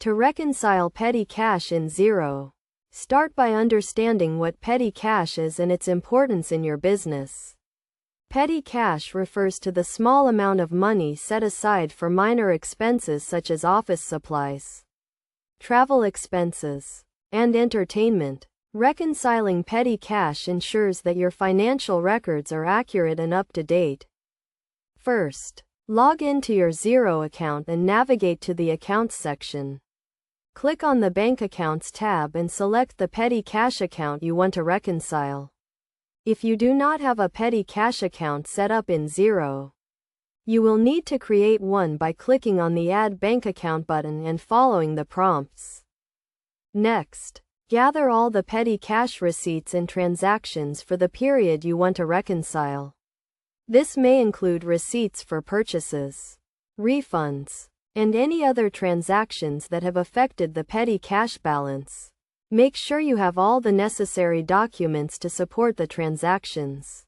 To reconcile petty cash in Xero, start by understanding what petty cash is and its importance in your business. Petty cash refers to the small amount of money set aside for minor expenses such as office supplies, travel expenses, and entertainment. Reconciling petty cash ensures that your financial records are accurate and up to date. First, log into your Xero account and navigate to the Accounts section. Click on the Bank Accounts tab and select the petty cash account you want to reconcile. If you do not have a petty cash account set up in Xero, you will need to create one by clicking on the Add Bank Account button and following the prompts. Next, gather all the petty cash receipts and transactions for the period you want to reconcile. This may include receipts for purchases, refunds, and any other transactions that have affected the petty cash balance. Make sure you have all the necessary documents to support the transactions.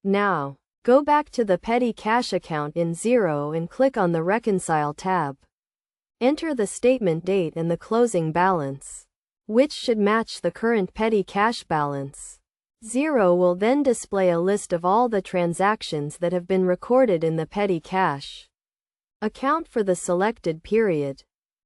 Now, go back to the petty cash account in Xero and click on the Reconcile tab. Enter the statement date and the closing balance, which should match the current petty cash balance. Xero will then display a list of all the transactions that have been recorded in the petty cash account for the selected period.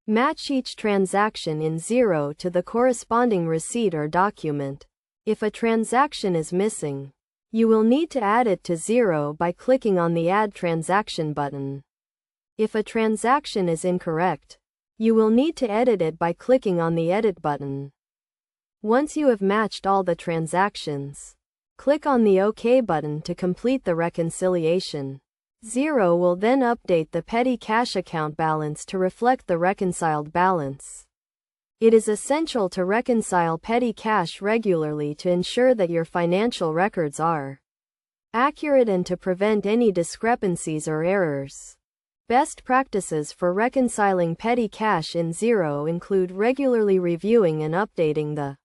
Match each transaction in Xero to the corresponding receipt or document. If a transaction is missing, you will need to add it to Xero by clicking on the Add Transaction button. If a transaction is incorrect, you will need to edit it by clicking on the Edit button. Once you have matched all the transactions, click on the OK button to complete the reconciliation. Xero will then update the petty cash account balance to reflect the reconciled balance. It is essential to reconcile petty cash regularly to ensure that your financial records are accurate and to prevent any discrepancies or errors. Best practices for reconciling petty cash in Xero include regularly reviewing and updating the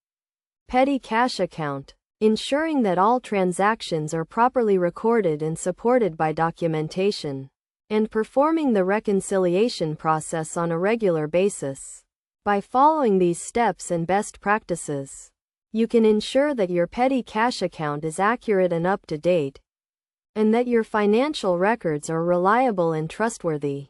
petty cash account, ensuring that all transactions are properly recorded and supported by documentation, and performing the reconciliation process on a regular basis. By following these steps and best practices, you can ensure that your petty cash account is accurate and up to date, and that your financial records are reliable and trustworthy.